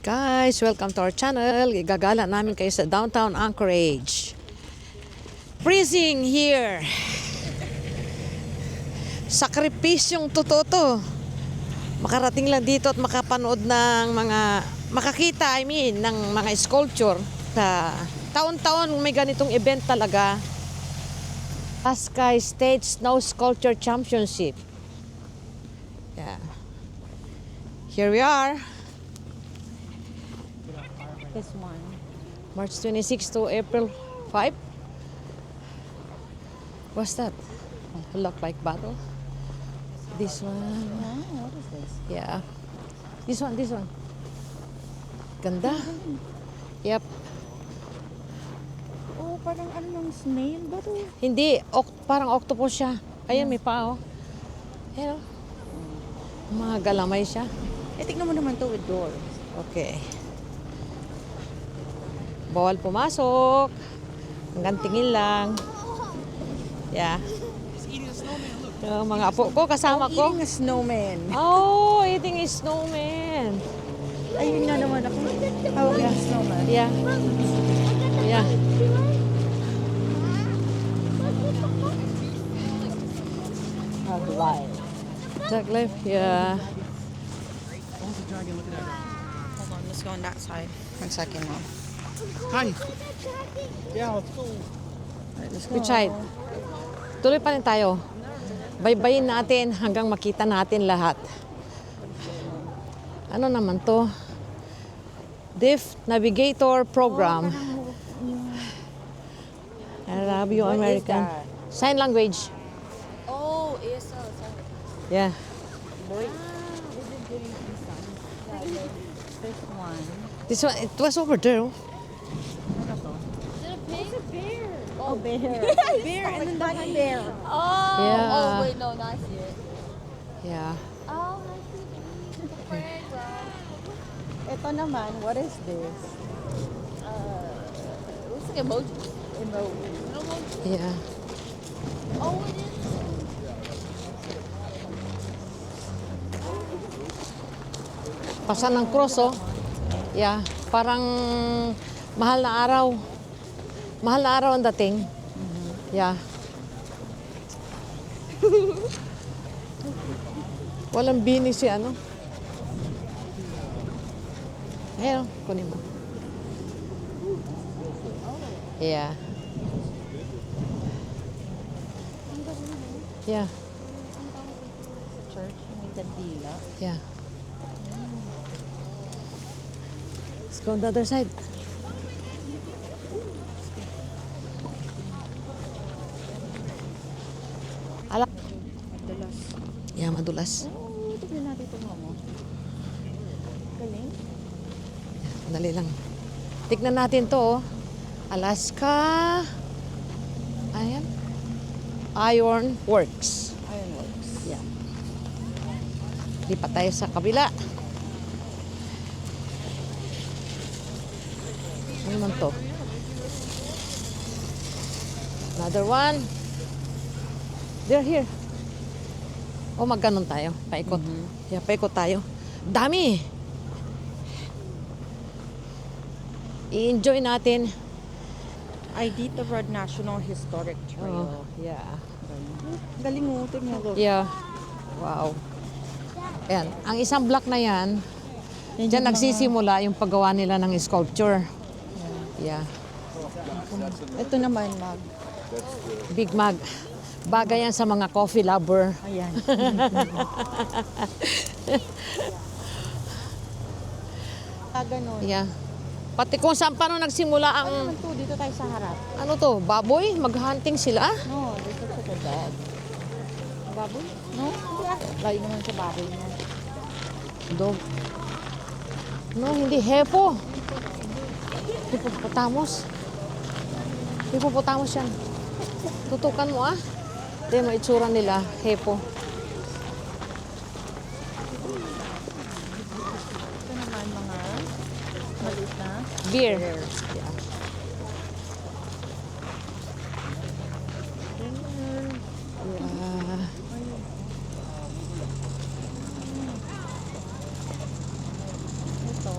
Guys, welcome to our channel. Igagala namin kayo sa downtown Anchorage. Freezing here. Sakripisyong totoo to. Makarating lang dito at makapanood ng makakita, ng mga sculpture. Taon-taon may ganitong event talaga. Pascay State Snow Sculpture Championship. Yeah. Here we are. This one. March 26 to April 5. What's that? Look like battle. This one. Yeah, what is this? Yeah. This one. Ganda. Yep. Oh, parang ano ng snail ba to? Hindi, parang octopus siya. Ayan, may paa, oh. Ayan, oh. Mga galamay siya. Eh, tignan mo naman to with doors. Okay. Bawal pumasok. Hanggang tingin lang. Yeah. Yung mga apo ko, kasama ko. Eating a snowman. Oh, eating a snowman. Ayun nga naman ako. Hawak yung snowman. Yeah. Yeah. Hug life. Duck life, yeah. Hold on, let's go on that side. 1 second, Mom. Hi. Yeah, let's go. Alright, let's go. Which side? Tuloy pa rin tayo. Baybayin natin hanggang makita natin lahat. Ano naman to? Deaf Navigator Program. I love you, What is American. that? Sign language. Oh, ESL. Sorry. Yeah. Boy. This one. This one, it was over there. Oh. Oh, bear. Bear, and then that bear. Oh, Yeah. oh wait, no, not here. Yeah. Oh, I see the playground. Ito naman, what is this? Looks like emoji. Emoji. Yeah. Oh, it is. Pasan ng cross, oh. Yeah. Parang mahal na araw. Mahal na araw ang dating. Yeah. Walang bini si ano. Ayun, kunin mo. Yeah. Yeah. Church, may kandila. Yeah. Let's go on the other side. Ala. Madulas. Yeah, madulas. Oh, tignan natin ito mo. Galing. Dali lang. Tignan natin to, oh. Alaska. Ayan. Iron Works. Ironworks. Yeah. Lipat tayo sa kabila. Ano naman to? Another one. They're here. O, magganon tayo. Paikot. Yeah, paikot tayo. Dami! I-enjoy natin. Iditarod Road National Historic Trail. Oh, yeah. Galing mo, tignan mo. Yeah. Wow. Ayan. Ang isang block na yan, dyan nagsisimula yung paggawa nila ng sculpture. Yeah. Ito naman, Mag. Big Mag. Bagay yan sa mga coffee lover. Ayan. Ganon. Yeah. Pati kung saan paano nagsimula Ano ang, naman to? Dito tayo sa harap. ano to, baboy? Mag-hunting sila? No, dito sa dog. Baboy? No? Layo naman sa baboy niya. Dog. No, hindi. Hepo. Hippopotamus. Hippopotamus yan. Tutukan mo, ah. Ito yung mga itsura nila. Hepo. Ito naman mga maliit na Beer. bear. Yeah. Yeah. Ito.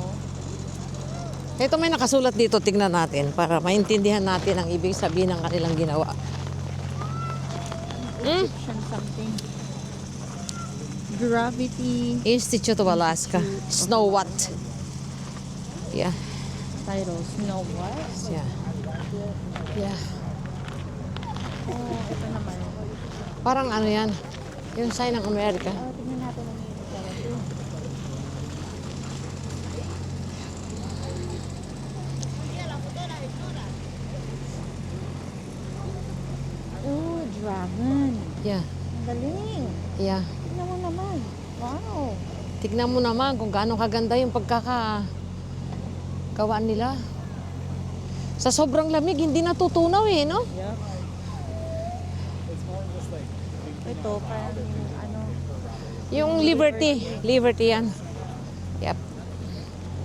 Ito may nakasulat dito, tignan natin para maintindihan natin ang ibig sabihin ng kanilang ginawa. Egyptian something. Gravity Institute of Alaska. Snow what? Yeah. title. Snow what? Yeah. Yeah. Oh, ito naman. Parang ano yan? Yung sign ng Amerika. Oh, tingnan natin ang meaning talaga. Oh, dragon. Yeah. Ang galing. Yeah. Tingnan mo naman. Wow. Tignan mo naman kung gaano kaganda yung gawaan nila. Sa sobrang lamig, hindi natutunaw eh, no? Yep. Ito, parang ano, Yung Liberty. Liberty yan. Yep.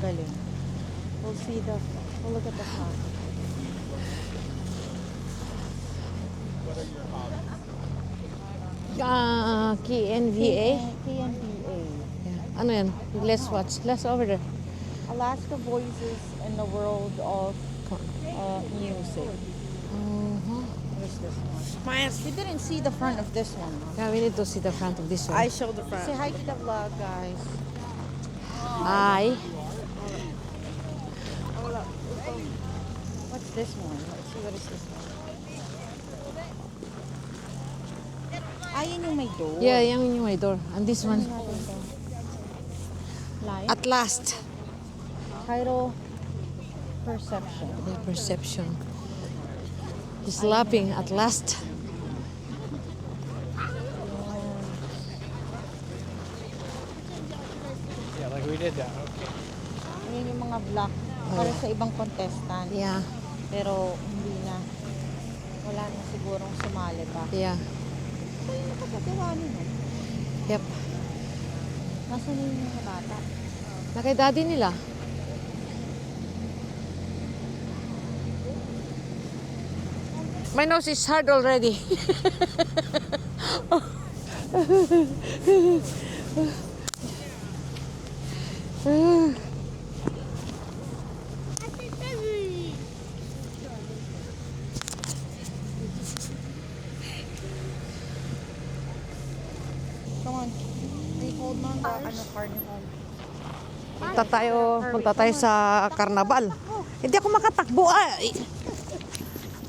galing. We'll look at the front. KNVA. KNVA. Yeah. Ano yan? Let's watch. Let's over there. Alaska Voices in the World of Music. Uh-huh. Where's this one? We didn't see the front of this one. Yeah, we need to see the front of this one. showed the front. Say hi to the vlog, guys. Hi. What's this one? Let's see what is this one. Ayun yung may door. Yeah, yan yung my door. And this one. Light. At last. Title, Perception. The perception. He's laughing at last. Yeah, like we did that. Okay. Ayun yung mga block para sa ibang contestant. Yeah. Pero hindi na. Wala na sigurong sumali pa. Yeah. Ito yung nakapagawa nila. Yep. Nasaan na yung mga bata? Na kay daddy nila. My nose is hard already. Come on. They hold on the carnival. Punta tayo sa karnabal. Hindi ako makatakbo. Ay.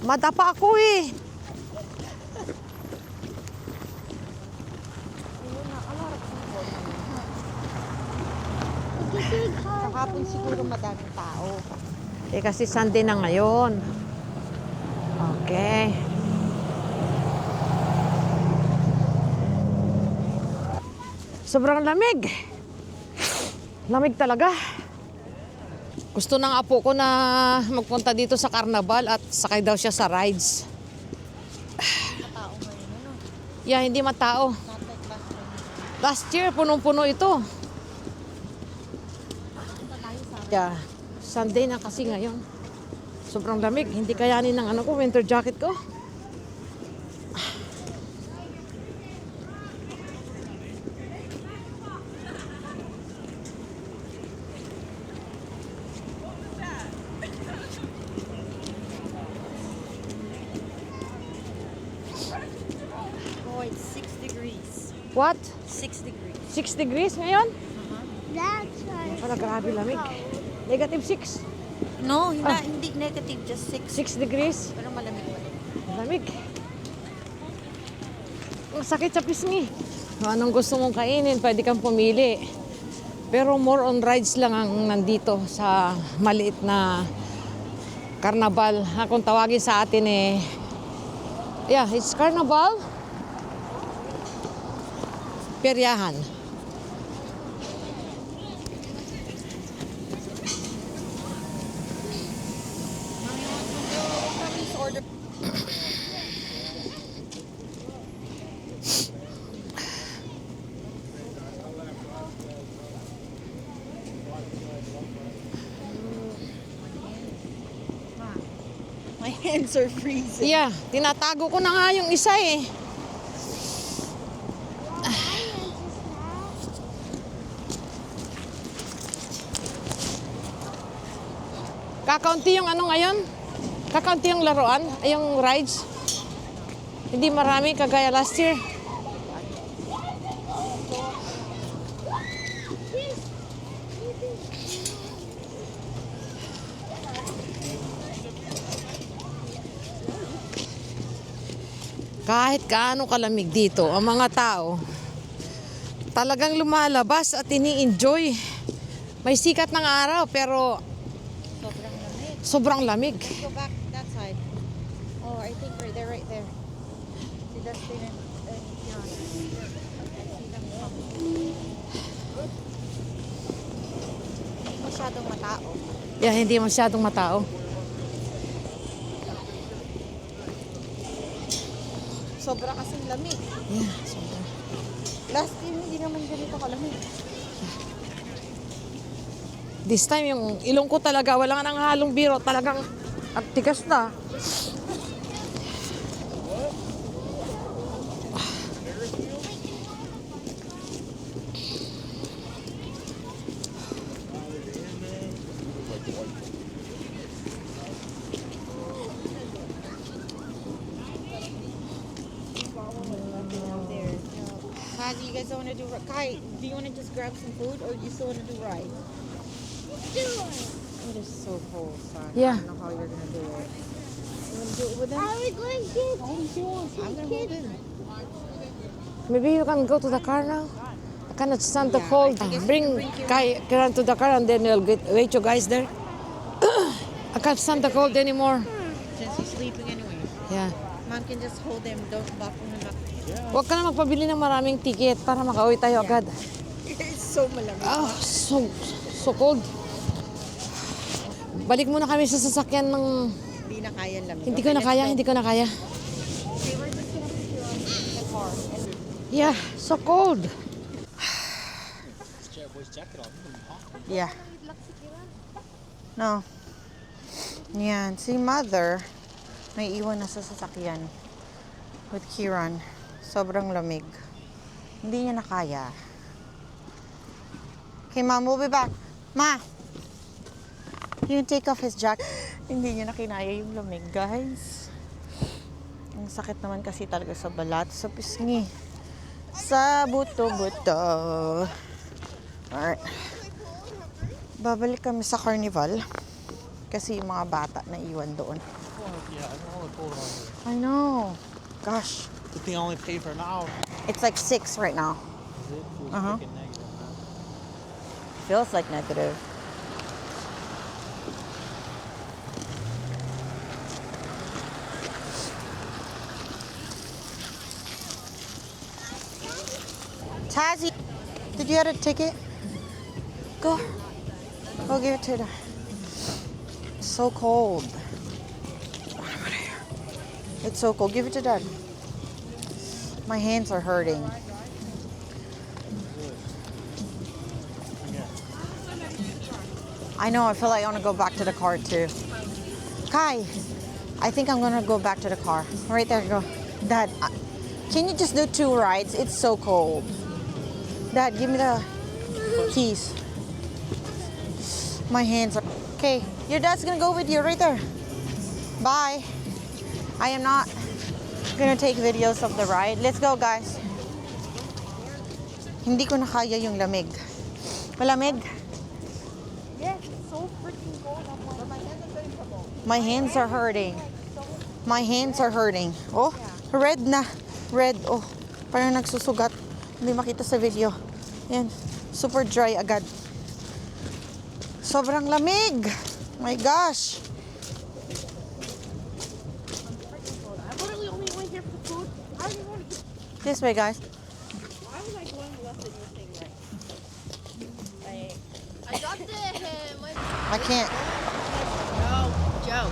Madapa ako eh. Kahapon siguro madaming tao. Eh kasi Sunday na ngayon. Okay. Sobrang lamig. Lamig talaga. Gusto ng apo ko na magpunta dito sa carnival at sakay daw siya sa rides. Tao ngayon, ano? Yeah, hindi matao. Not like last time. Last year, punong-puno ito. Yeah, Sunday na kasi ngayon. Sobrang lamig. Hindi kayanin ng ano ko, winter jacket ko. Oh, it's 6 degrees. What? 6 degrees. 6 degrees ngayon? That's right. Wala, grabe lamig. Negative 6. No, hindi negative, just 6. 6 degrees. Pero malamig pa rin. Lamig. Ang sakit sa pisngi. Anong gusto mong kainin, pwede kang pumili. Pero more on rides lang ang nandito sa maliit na carnival. Kung tawagin sa atin eh, yeah, it's carnival. Peryahan. My hands are freezing. Yeah, tinatago ko na nga yung isa eh. Kakaunti yung ano ngayon? Kakaunti yung laruan, ay yung rides. Hindi marami kagaya last year. Kahit kaano kalamig dito, ang mga tao talagang lumalabas at ini-enjoy. May sikat ng araw pero Sobrang sobrang lamig. lamig. Go back that side. Oh, I think right there. See, that's the yeah. I see them coming. Hindi masyadong matao. Yeah, hindi masyadong matao. Sobra kasing lamig. Yeah, sobra. Last year, hindi naman ganito kalamig. This time, yung ilong ko talaga, wala nang halong biro. Talagang ang tigas na. Kazi, you guys don't want to do... Kai, do you want to just grab some food or do you still want to do rides? It is so cold, son. Yeah. I don't know how you're going to do it. You want to do it with them? Are we going to I'm going to hold it. Maybe you can go to the car now. I cannot stand the Yeah, cold. I guess you Bring can bring Kiran to the car and then we'll wait you guys there. I can't stand the cold anymore. Since he's sleeping anyway. Yeah. Mom can just hold him. Don't buckle him up. Huwag ka na magpabili ng maraming ticket para makauwi tayo agad. It's so malamig. Oh, so cold. Balik muna kami sa sasakyan ng... Hindi na kaya ang lamig. Hindi ko na kaya, hindi ko na kaya. Okay, we're just gonna put you on the car. Yeah, so cold. Yeah. No. Yan. Si Mother, may iwan na sa sasakyan with Kiran. Sobrang lamig. Hindi niya na kaya. Okay, Mom, we'll be back. Ma! You can take off his jacket. Hindi niya na kinaya yung lamig, guys. Ang sakit naman kasi talaga sa balat, sa pisngi, sa buto-buto. Alright. Babalik kami sa carnival kasi yung mga bata na iwan doon. Yeah, I don't want to pull it on here. I know. Gosh. The thing I only pay for an hour. It's like 6 right now. Is it? Feels Uh-huh. freaking negative, man. Feels like negative. Tazzy, did you get a ticket? Go. Go give it to her. It's so cold. It's so cold. Give it to Dad. My hands are hurting. I know, I feel like I want to go back to the car too. Kai, I think I'm going to go back to the car. Right there, go. Dad, can you just do 2 rides? It's so cold. Dad, give me the keys. My hands are... Okay, your dad's going to go with you right there. Bye. I am not going to take videos of the ride. Let's go, guys. Hindi ko na kaya yung lamig. Malamig? Yes, it's so freaking cold. My hands are hurting. My hands are hurting. Oh, red na. Red. Oh, parang nagsusugat. Hindi makita sa video. Yan. Super dry agad. Sobrang lamig. My gosh. I literally only went here for food. I don't even want to eat. This way, guys. Why was I going left and you were saying right? I got the I can't. Joe.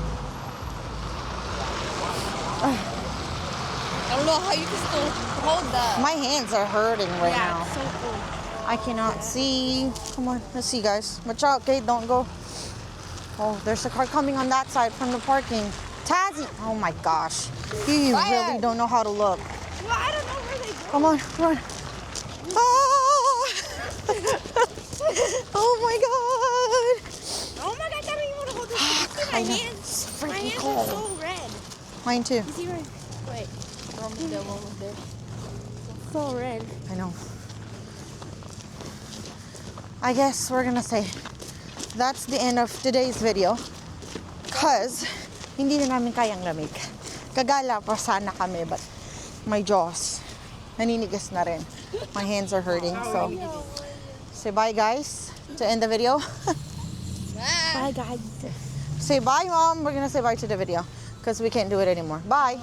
I don't know how you can still hold that. My hands are hurting right now. so cool. I cannot see. Come on, let's see, guys. Watch out, okay? Don't go. Oh, there's a car coming on that side from the parking. Tazzy! Oh my gosh. You really don't know how to look. Well, I don't know where they go. Come on, come on. Ah! Oh my god! Oh my god, I don't even want to hold this. I know. hands, It's my freaking hands are cold. so red. Mine too. You see right? Wait. Throw me the one with there. So red. I know. I guess we're gonna say that's the end of today's video. Cause hindi na namin kayang lamig. Kagala pa sana kami, but my jaws naninigas na rin. My hands are hurting, so say bye guys to end the video. Bye, guys. Say bye, Mom. We're gonna say bye to the video because we can't do it anymore. Bye.